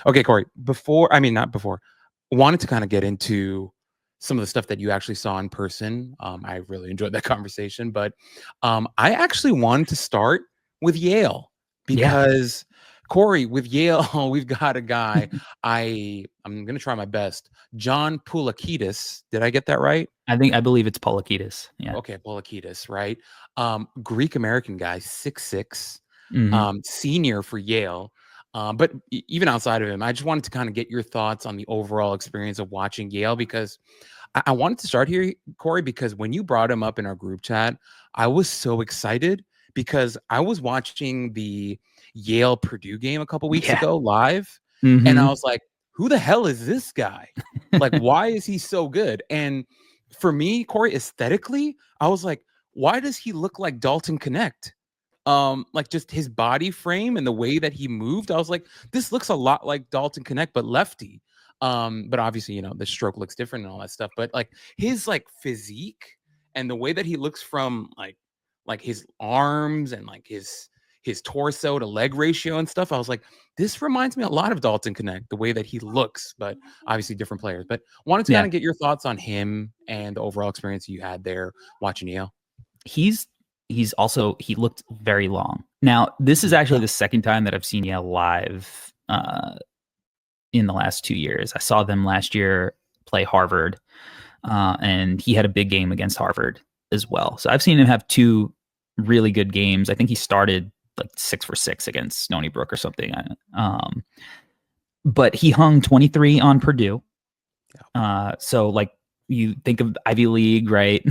Okay, Corey, not before, wanted to kind of get into some of the stuff that you actually saw in person. I really enjoyed that conversation, but I actually wanted to start with Yale Yeah. because Corey, with Yale, we've got a guy. I'm gonna try my best. John Poulakidas. Did I get that right? I believe it's Poulakidas. Yeah. Okay, Poulakidas, right? Greek American guy, 6'6", Hmm. senior for Yale. But even outside of him, I just wanted to kind of get your thoughts on the overall experience of watching Yale because I wanted to start here, Corey, because when you brought him up in our group chat, I was so excited because I was watching the Yale Purdue game a couple weeks Yeah. ago live, and I Hmm. was like, who the hell is this guy? Like, why is he so good? And for me, Corey, aesthetically, I was like, why does he look like Dalton Connect? Like just his body frame and the way that he moved, I was like, this looks a lot like Dalton Connect, but lefty. But obviously, the stroke looks different and all that stuff. But like his like physique and the way that he looks from like his arms and like his torso to leg ratio and stuff, I was like, this reminds me a lot of Dalton Connect, the way that he looks, but obviously different players. But wanted to kind Yeah. of get your thoughts on him and the overall experience you had there watching Yale. He's he looked very long. Now, this is actually Yeah. the second time that I've seen Yale live in the last 2 years. I saw them last year play Harvard, and he had a big game against Harvard as well. So I've seen him have two really good games. I think he started like 6 for 6 against Stony Brook or something. But he hung 23 on Purdue. So like you think of Ivy League, right?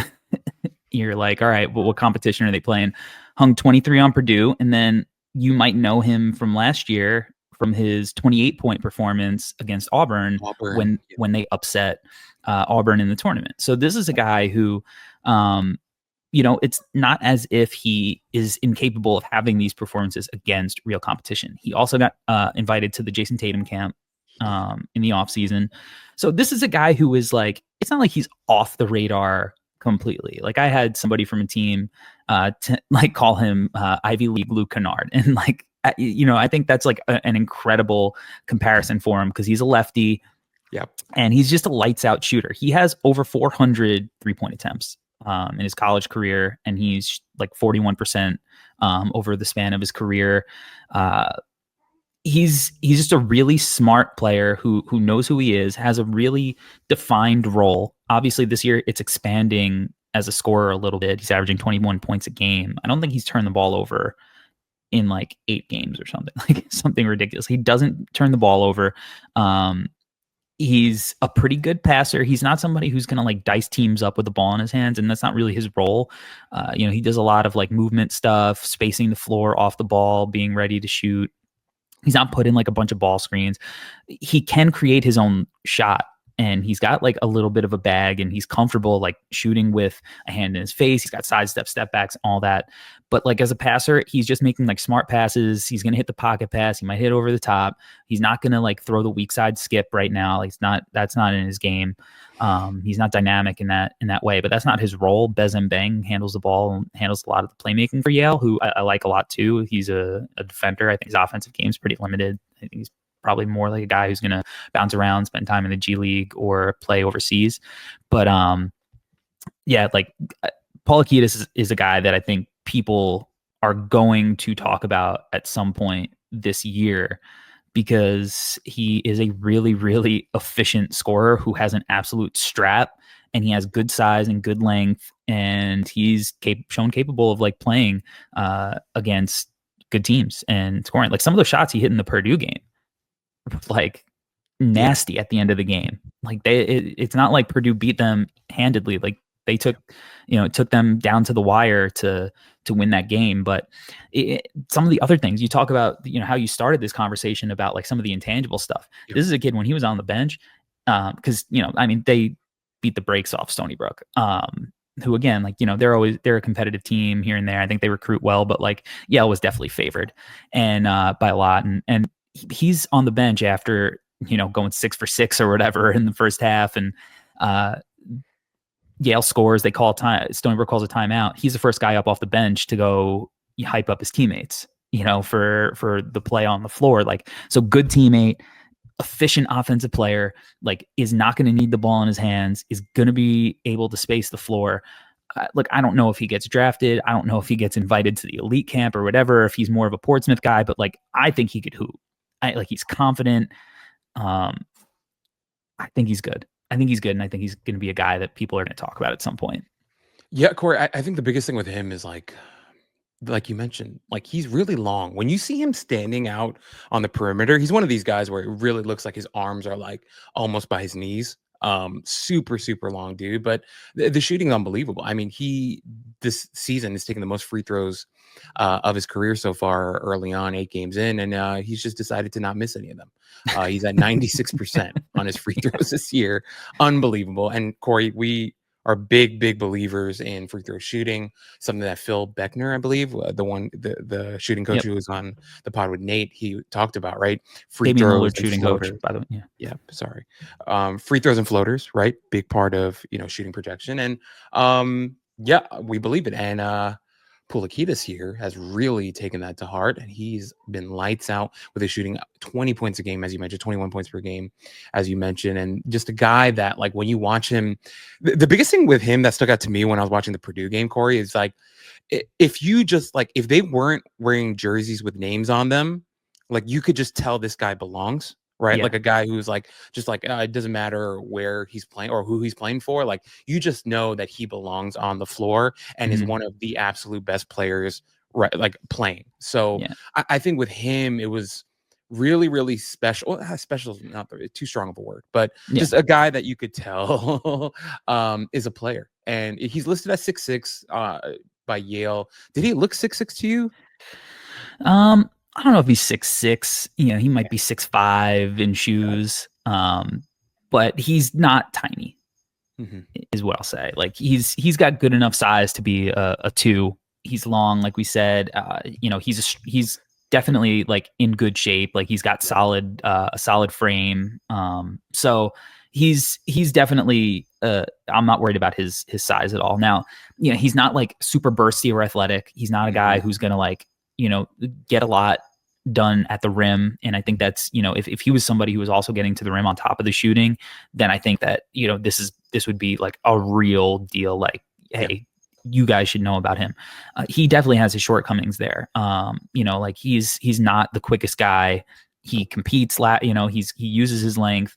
You're like, all right, well, what competition are they playing? Hung 23 on Purdue, and then you might know him from last year from his 28-point performance against Auburn Auburn. when they upset Auburn in the tournament. So this is a guy who, it's not as if he is incapable of having these performances against real competition. He also got invited to the Jason Tatum camp in the offseason. So this is a guy who is like, it's not like he's off the radar completely. Like I had somebody from a team like call him Ivy League Luke Kennard, and like I think that's like an incredible comparison for him because he's a lefty. Yep. And he's just a lights out shooter. He has over 400 3-point attempts in his college career, and he's like 41% over the span of his career. He's just a really smart player who knows who he is, has a really defined role. Obviously, this year it's expanding as a scorer a little bit. He's averaging 21 points a game. I don't think he's turned the ball over in like 8 games or something, like something ridiculous. He doesn't turn the ball over. He's a pretty good passer. He's not somebody who's going to like dice teams up with the ball in his hands, and that's not really his role. He does a lot of like movement stuff, spacing the floor off the ball, being ready to shoot. He's not put in like a bunch of ball screens. He can create his own shot, and he's got like a little bit of a bag, and he's comfortable like shooting with a hand in his face. He's got sidestep, step backs, all that. But like as a passer, he's just making like smart passes. He's going to hit the pocket pass. He might hit over the top. He's not going to like throw the weak side skip right now. Like that's not in his game. He's not dynamic in that way, but that's not his role. Bez Mbeng handles the ball and handles a lot of the playmaking for Yale, who I like a lot too. He's a defender. I think his offensive game is pretty limited. I think he's probably more like a guy who's going to bounce around, spend time in the G League or play overseas. But like Poulakidas is a guy that I think people are going to talk about at some point this year because he is a really, really efficient scorer who has an absolute strap, and he has good size and good length, and he's shown capable of like playing against good teams and scoring. Like some of the shots he hit in the Purdue game, like nasty at the end of the game. Like it's not like Purdue beat them handedly. Like they took them down to the wire to win that game. But some of the other things you talk about, how you started this conversation about like some of the intangible stuff. Yep. This is a kid when he was on the bench, because they beat the brakes off Stony Brook. Who again, like, they're a competitive team here and there. I think they recruit well, but like Yale was definitely favored and by a lot. And he's on the bench after, going 6 for 6 or whatever in the first half. And Yale scores, they call time. Stony Brook calls a timeout. He's the first guy up off the bench to go hype up his teammates, for the play on the floor. Like, so good teammate. efficient offensive player, like is not going to need the ball in his hands, is going to be able to space the floor. Look, I don't know if he gets drafted. I don't know if he gets invited to the elite camp or whatever, if he's more of a Portsmouth guy, but like, I think he could hoop. He's confident. I think he's good. And I think he's going to be a guy that people are going to talk about at some point. Yeah, Corey, I think the biggest thing with him is like you mentioned, like he's really long. When you see him standing out on the perimeter, he's one of these guys where it really looks like his arms are like almost by his knees. Super, super long dude, but the shooting unbelievable. I mean, he this season is taking the most free throws of his career so far early on, 8 games in, and he's just decided to not miss any of them. He's at 96% on his free throws this year. Unbelievable. And Corey, we are big believers in free throw shooting. Something that Phil Beckner, I believe, the shooting coach who was on the pod with Nate, he talked about, right? Free Damian throws, Lillard, shooting floaters. coach, by the way. Yeah, sorry. Free throws and floaters, right? Big part of shooting projection, and yeah, we believe it. And Poulakidas here has really taken that to heart, and he's been lights out with his shooting. 20 points a game, as you mentioned, 21 points per game, as you mentioned, and just a guy that, like, when you watch him, the biggest thing with him that stuck out to me when I was watching the Purdue game, Corey, is like, if you just like, if they weren't wearing jerseys with names on them, like, you could just tell this guy belongs. Right. Yeah. Like a guy who's like, just like, it doesn't matter where he's playing or who he's playing for. Like, you just know that he belongs on the floor and is one of the absolute best players, right? Like, playing. So I think with him, it was really, really special. Well, special is not too strong of a word, but just a guy that you could tell is a player. And he's listed as 6'6" by Yale. Did he look 6'6" to you? I don't know if he's 6'6". He might be 6'5" in shoes. But he's not tiny, is what I'll say. Like, he's got good enough size to be a 2. He's long, like we said. He's definitely like in good shape. Like, he's got a solid frame. So he's definitely I'm not worried about his size at all. Now, he's not like super bursty or athletic. He's not a guy who's gonna like get a lot done at the rim. And I think that's, if he was somebody who was also getting to the rim on top of the shooting, then I think that, this would be like a real deal. Like, hey, you guys should know about him. He definitely has his shortcomings there. Like, he's not the quickest guy. He competes, he uses his length.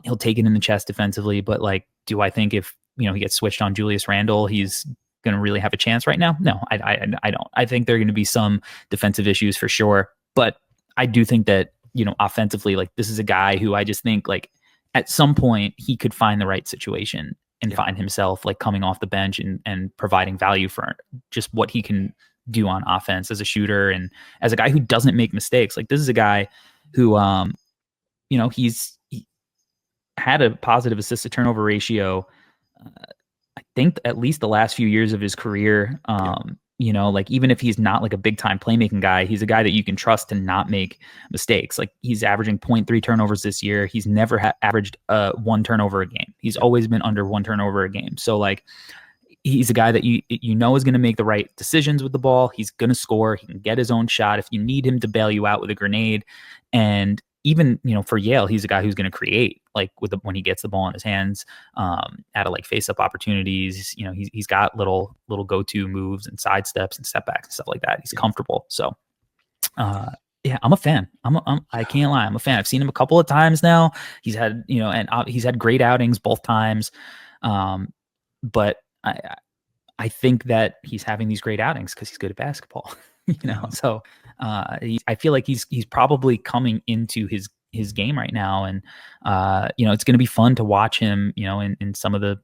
He'll take it in the chest defensively, but like, do I think if, he gets switched on Julius Randle, he's going to really have a chance right now? No, I don't. I think there are going to be some defensive issues for sure, but I do think that, offensively, like, this is a guy who I just think, like, at some point he could find the right situation and find himself like coming off the bench and providing value for just what he can do on offense as a shooter and as a guy who doesn't make mistakes. Like, this is a guy who, he had a positive assist to turnover ratio. I think at least the last few years of his career. Like, even if he's not like a big time playmaking guy, he's a guy that you can trust to not make mistakes. Like, he's averaging 0.3 turnovers this year. He's never averaged 1 turnover a game. He's always been under 1 turnover a game. So like, he's a guy that is going to make the right decisions with the ball. He's going to score. He can get his own shot if you need him to bail you out with a grenade. And even, for Yale, he's a guy who's going to create, like, when he gets the ball in his hands, out of like face-up opportunities. He's got little go-to moves and side steps and step backs and stuff like that. He's comfortable. So, I'm a fan. I can't lie. I'm a fan. I've seen him a couple of times now. He's had, and he's had great outings both times. But I think that he's having these great outings because he's good at basketball. So I feel like he's probably coming into his game right now, and it's going to be fun to watch him, in some of the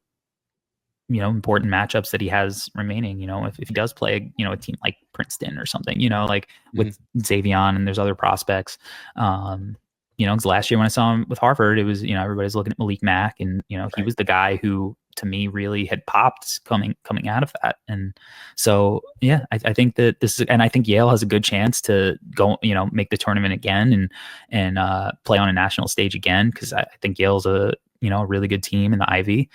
important matchups that he has remaining. If he does play a team like Princeton or something, like with Xavion, and there's other prospects. Because last year when I saw him with Harvard, it was everybody's looking at Malik Mack, and he was the guy who, to me, really had popped coming out of that. And so, I think that and I think Yale has a good chance to go, make the tournament again and play on a national stage again. Cause I think Yale's a really good team in the Ivy.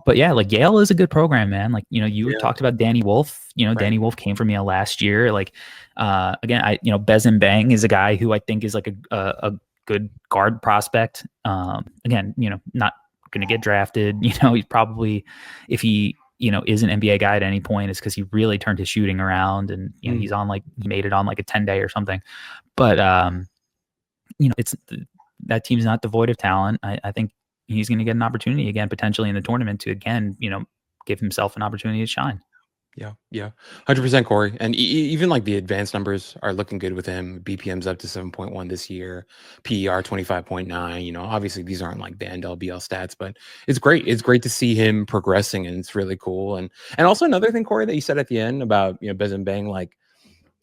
But yeah, like Yale is a good program, man. Like, you know, you Yeah. talked about Danny Wolf. You know, Right. Danny Wolf came from Yale last year. Like, again, Bezin Bang is a guy who I think is like a good guard prospect. Again, you know, not going to get drafted. You know, he's probably, if he, you know, is an NBA guy at any point, it's because he really turned his shooting around, and you know, he made it on like a 10-day or something. But you know, that team's not devoid of talent. I think he's going to get an opportunity again, potentially in the tournament, to again, you know, give himself an opportunity to shine. Yeah, 100%, Corey. And even like the advanced numbers are looking good with him. BPM's up to 7.1 this year, PER 25.9. You know, obviously these aren't like the end all be all stats, but it's great. It's great to see him progressing, and it's really cool. And also another thing, Corey, that you said at the end about, you know, Bez and Bang, like,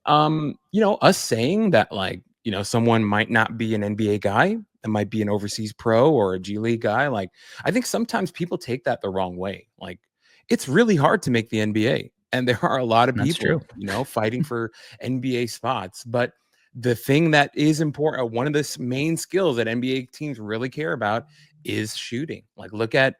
you know, us saying that, like, you know, someone might not be an NBA guy, that might be an overseas pro or a G League guy. Like, I think sometimes people take that the wrong way. Like, it's really hard to make the NBA. And there are a lot of That's true. people, you know, fighting for NBA spots. But the thing that is important, one of the main skills that NBA teams really care about, is shooting. Like, look at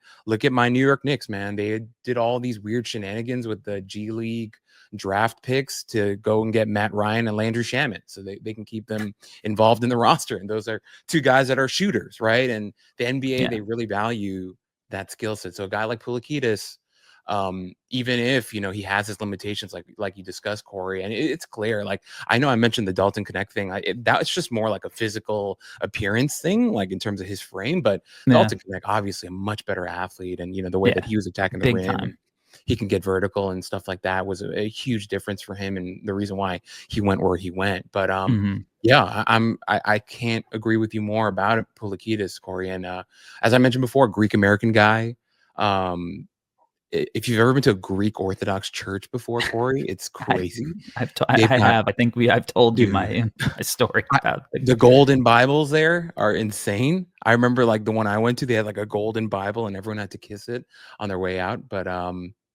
my New York Knicks, man. They did all these weird shenanigans with the G League draft picks to go and get Matt Ryan and Landry Shamet so they can keep them involved in the roster. And those are two guys that are shooters, right? And the NBA, they really value that skill set. So a guy like Poulakidas, even if, you know, he has his limitations, like you discussed, Corey, and it's clear. Like, I know I mentioned the Dalton Connect thing. That's just more like a physical appearance thing, like in terms of his frame. But Dalton Connect, obviously a much better athlete, and you know, the way that he was attacking the rim, and he can get vertical and stuff like that, was a huge difference for him, and the reason why he went where he went. But yeah, I can't agree with you more about it, Poulakidas, Corey. And as I mentioned before, Greek American guy. If you've ever been to a Greek Orthodox church before, Corey, it's crazy. I have. I think I've told you my story about the golden Bibles there are insane. I remember like the one I went to, they had like a golden Bible and everyone had to kiss it on their way out. But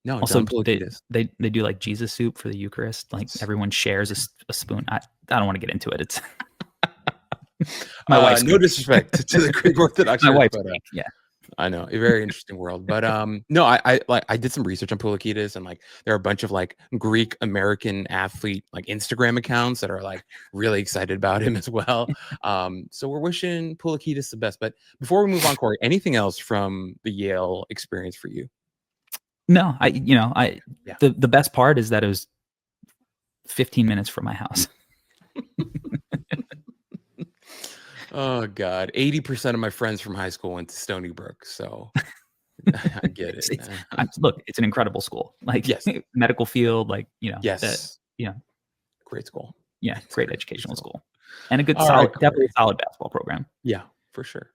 no, also John Poulakidas. they do like Jesus soup for the Eucharist. Like everyone shares a spoon. I don't want to get into it. It's my wife's no disrespect to the Greek Orthodox my church, wife's but Greek, yeah. I know, a very interesting world. But no, I did some research on Poulakidas, and like there are a bunch of like Greek American athlete like Instagram accounts that are like really excited about him as well. So we're wishing Poulakidas the best. But before we move on, Corey, anything else from the Yale experience for you? No, the best part is that it was 15 minutes from my house. Oh God, 80% of my friends from high school went to Stony Brook, so I get it. Look, it's an incredible school. Like, yes, medical field, like, you know, yes, great school. Yeah, great educational school, and a good All right, definitely a solid basketball program. Yeah, for sure.